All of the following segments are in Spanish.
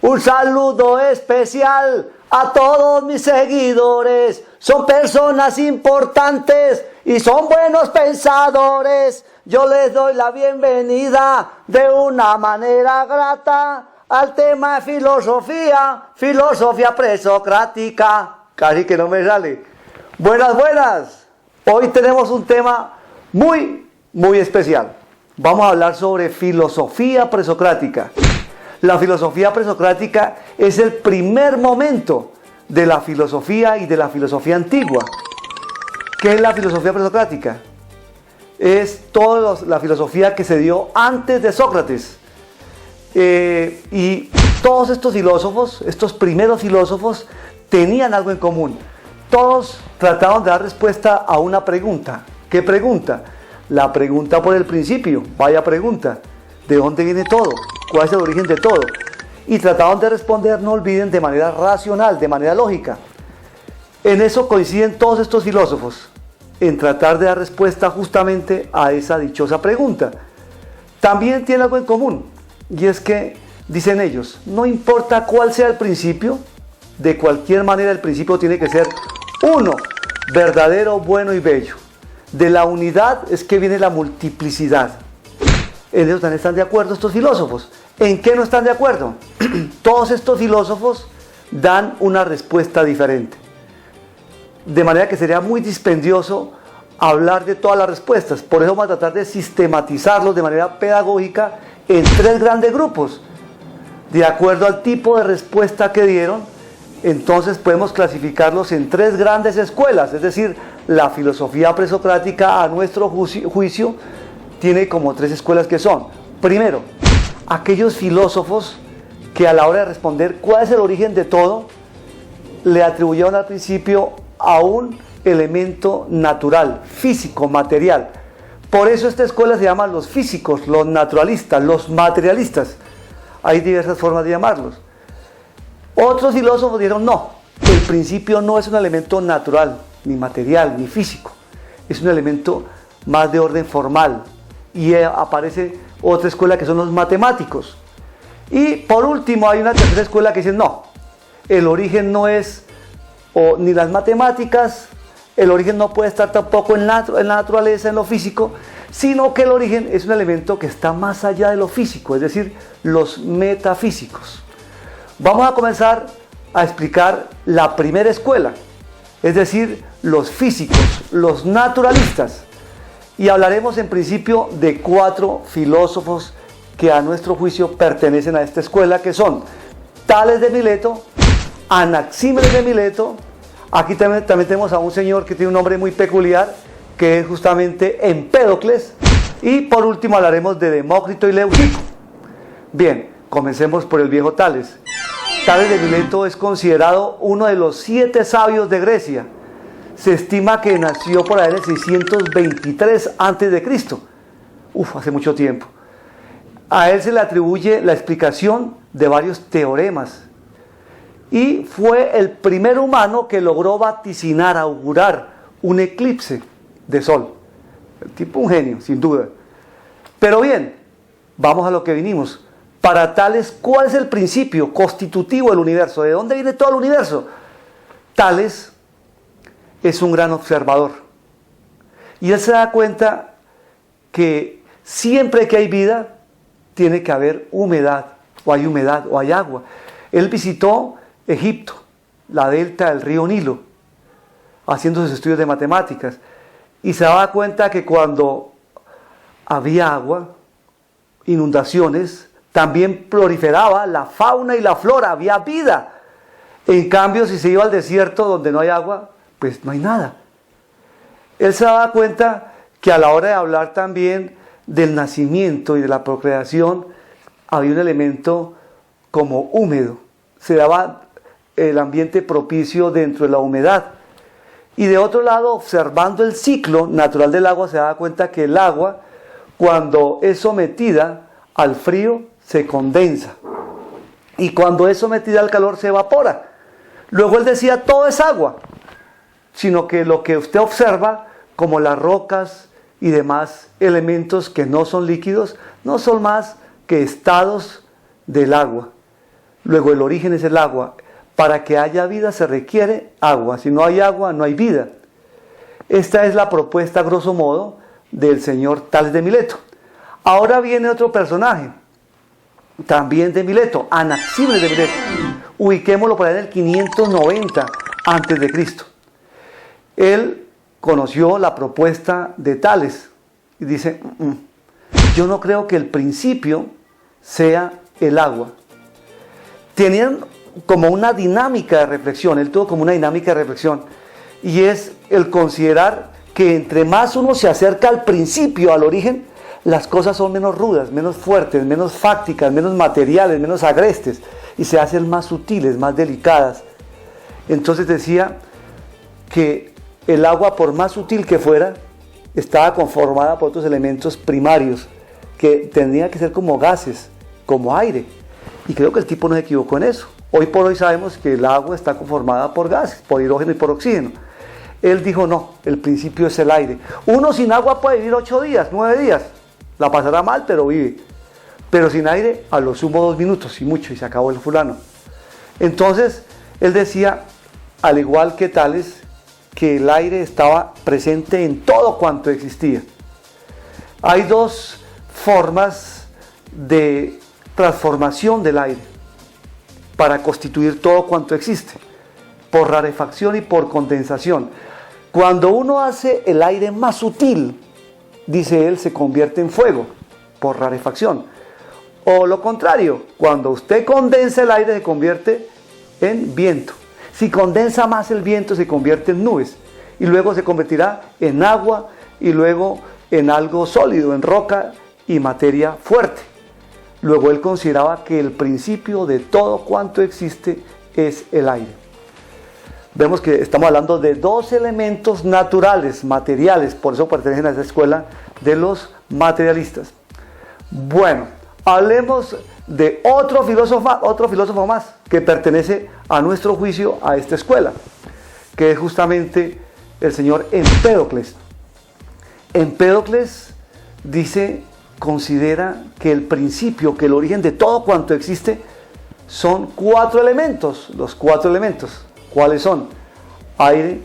Un saludo especial a todos mis seguidores. Son personas importantes y son buenos pensadores. Yo les doy la bienvenida de una manera grata al tema de filosofía presocrática. Casi que no me sale. Buenas, buenas. Hoy tenemos un tema muy especial. Vamos a hablar sobre filosofía presocrática. La filosofía presocrática es el primer momento de la filosofía y de la filosofía antigua. ¿Qué es la filosofía presocrática? Es toda la filosofía que se dio antes de Sócrates. Y todos estos filósofos, estos primeros filósofos, tenían algo en común. Todos trataban de dar respuesta a una pregunta. ¿Qué pregunta? La pregunta por el principio. Vaya pregunta. ¿De dónde viene todo? ¿Cuál es el origen de todo? Y trataban de responder, no olviden, de manera racional, de manera lógica. En eso coinciden todos estos filósofos, en tratar de dar respuesta justamente a esa dichosa pregunta. También tienen algo en común, y es que, dicen ellos, no importa cuál sea el principio, de cualquier manera el principio tiene que ser uno, verdadero, bueno y bello. De la unidad es que viene la multiplicidad. En eso también están de acuerdo estos filósofos. ¿En qué no están de acuerdo? Todos estos filósofos dan una respuesta diferente. De manera que sería muy dispendioso hablar de todas las respuestas. Por eso vamos a tratar de sistematizarlos de manera pedagógica en tres grandes grupos. De acuerdo al tipo de respuesta que dieron, entonces podemos clasificarlos en tres grandes escuelas. Es decir, la filosofía presocrática, a nuestro juicio, tiene como tres escuelas que son: primero, aquellos filósofos que a la hora de responder cuál es el origen de todo, le atribuyeron al principio a un elemento natural, físico, material. Por eso esta escuela se llama los físicos, los naturalistas, los materialistas. Hay diversas formas de llamarlos. Otros filósofos dijeron no, el principio no es un elemento natural, ni material, ni físico. Es un elemento más de orden formal. Y aparece otra escuela que son los matemáticos. Y por último hay una tercera escuela que dice no, el origen no es ni las matemáticas, el origen no puede estar tampoco en la naturaleza, en lo físico, sino que el origen es un elemento que está más allá de lo físico, es decir, los metafísicos. Vamos a comenzar a explicar la primera escuela, es decir, los físicos, los naturalistas. Y hablaremos en principio de cuatro filósofos que a nuestro juicio pertenecen a esta escuela, que son Tales de Mileto, Anaxímenes de Mileto. Aquí también tenemos a un señor que tiene un nombre muy peculiar, que es justamente Empédocles. Y por último hablaremos de Demócrito y Leucipo. Bien, comencemos por el viejo Tales. Tales de Mileto es considerado uno de los 7 sabios de Grecia. Se estima que nació por ahí en el 623 a.C. Hace mucho tiempo. A él se le atribuye la explicación de varios teoremas. Y fue el primer humano que logró vaticinar, augurar un eclipse de sol. El tipo un genio, sin duda. Pero bien, vamos a lo que vinimos. Para Tales, ¿cuál es el principio constitutivo del universo? ¿De dónde viene todo el universo? Tales es un gran observador. Y él se da cuenta que siempre que hay vida, tiene que haber humedad, o hay agua. Él visitó Egipto, la delta del río Nilo, haciendo sus estudios de matemáticas, y se daba cuenta que cuando había agua, inundaciones, también proliferaba la fauna y la flora, había vida. En cambio, si se iba al desierto donde no hay agua, pues no hay nada. Él se daba cuenta que a la hora de hablar también del nacimiento y de la procreación, había un elemento como húmedo. Se daba el ambiente propicio dentro de la humedad. Y de otro lado, observando el ciclo natural del agua, se daba cuenta que el agua, cuando es sometida al frío, se condensa. Y cuando es sometida al calor, se evapora. Luego él decía, todo es agua, sino que lo que usted observa, como las rocas y demás elementos que no son líquidos, no son más que estados del agua. Luego el origen es el agua. Para que haya vida se requiere agua. Si no hay agua, no hay vida. Esta es la propuesta, grosso modo, del señor Tales de Mileto. Ahora viene otro personaje, también de Mileto, Anaxímenes de Mileto. Ubiquémoslo por ahí en el 590 a.C. Él conoció la propuesta de Tales y dice, yo no creo que el principio sea el agua. Tenían como una dinámica de reflexión, él tuvo como una dinámica de reflexión, y es el considerar que entre más uno se acerca al principio, al origen, las cosas son menos rudas, menos fuertes, menos fácticas, menos materiales, menos agrestes, y se hacen más sutiles, más delicadas. Entonces decía que el agua, por más sutil que fuera, estaba conformada por otros elementos primarios, que tendrían que ser como gases, como aire. Y creo que el tipo no se equivocó en eso. Hoy por hoy sabemos que el agua está conformada por gases, por hidrógeno y por oxígeno. Él dijo, no, el principio es el aire. Uno sin agua puede vivir 8 días, 9 días. La pasará mal, pero vive. Pero sin aire, a lo sumo 2 minutos y mucho, y se acabó el fulano. Entonces, él decía, al igual que Tales, que el aire estaba presente en todo cuanto existía. Hay 2 formas de transformación del aire para constituir todo cuanto existe: por rarefacción y por condensación. Cuando uno hace el aire más sutil, dice él, se convierte en fuego, por rarefacción. O lo contrario, cuando usted condensa el aire, se convierte en viento. Si condensa más el viento, se convierte en nubes. Y luego se convertirá en agua, y luego en algo sólido, en roca y materia fuerte. Luego él consideraba que el principio de todo cuanto existe es el aire. Vemos que estamos hablando de 2 elementos naturales, materiales, por eso pertenecen a esa escuela de los materialistas. Bueno, hablemos de otro filósofo más que pertenece a nuestro juicio a esta escuela, que es justamente el señor Empédocles. Empédocles considera que el principio, que el origen de todo cuanto existe son 4 elementos, los 4 elementos. ¿Cuáles son? Aire,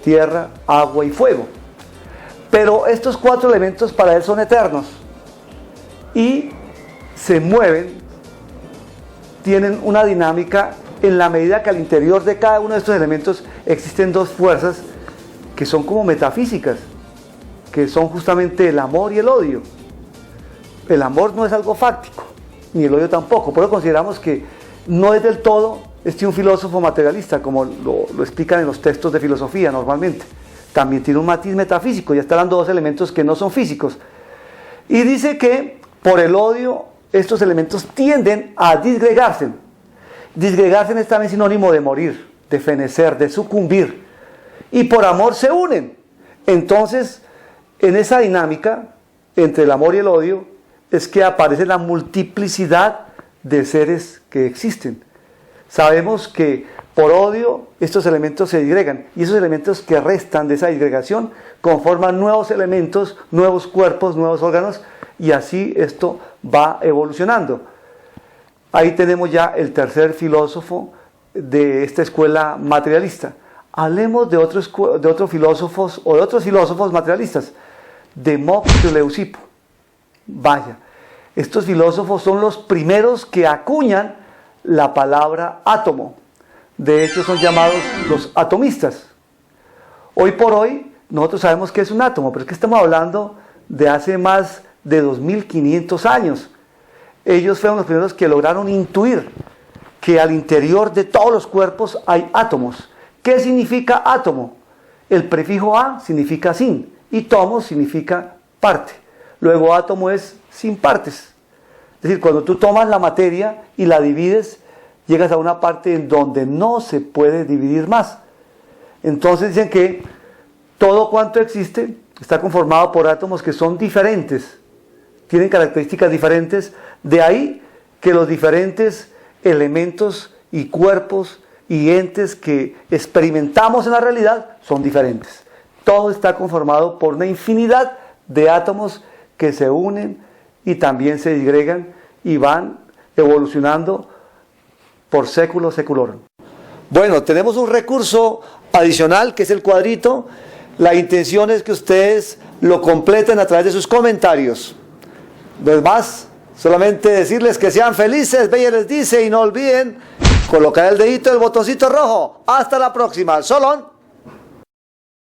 tierra, agua y fuego. Pero estos 4 elementos para él son eternos y se mueven, tienen una dinámica en la medida que al interior de cada uno de estos elementos existen 2 fuerzas que son como metafísicas, que son justamente el amor y el odio. El amor no es algo fáctico, ni el odio tampoco. Por eso consideramos que no es del todo un filósofo materialista, como lo explican en los textos de filosofía normalmente. También tiene un matiz metafísico, ya está dando 2 elementos que no son físicos. Y dice que por el odio estos elementos tienden a disgregarse. Disgregarse es también sinónimo de morir, de fenecer, de sucumbir. Y por amor se unen. Entonces, en esa dinámica entre el amor y el odio es que aparece la multiplicidad de seres que existen. Sabemos que por odio estos elementos se disgregan, y esos elementos que restan de esa disgregación conforman nuevos elementos, nuevos cuerpos, nuevos órganos, y así esto va evolucionando. Ahí tenemos ya el tercer filósofo de esta escuela materialista. Hablemos de otros filósofos o de otros filósofos materialistas. Demócrito y Leucipo. Vaya, estos filósofos son los primeros que acuñan la palabra átomo. De hecho son llamados los atomistas. Hoy por hoy nosotros sabemos que es un átomo, pero es que estamos hablando de hace más de 2500 años. Ellos fueron los primeros que lograron intuir que al interior de todos los cuerpos hay átomos. ¿Qué significa átomo? El prefijo a significa sin y tomo significa parte. Luego átomo es sin partes. Es decir, cuando tú tomas la materia y la divides, llegas a una parte en donde no se puede dividir más. Entonces dicen que todo cuanto existe está conformado por átomos que son diferentes, tienen características diferentes. De ahí que los diferentes elementos y cuerpos y entes que experimentamos en la realidad son diferentes. Todo está conformado por una infinidad de átomos que se unen y también se disgregan y van evolucionando por século seculorum. Bueno, tenemos un recurso adicional que es el cuadrito. La intención es que ustedes lo completen a través de sus comentarios. No es más, solamente decirles que sean felices. Bella les dice, y no olviden colocar el dedito, el botoncito rojo. Hasta la próxima. Solón.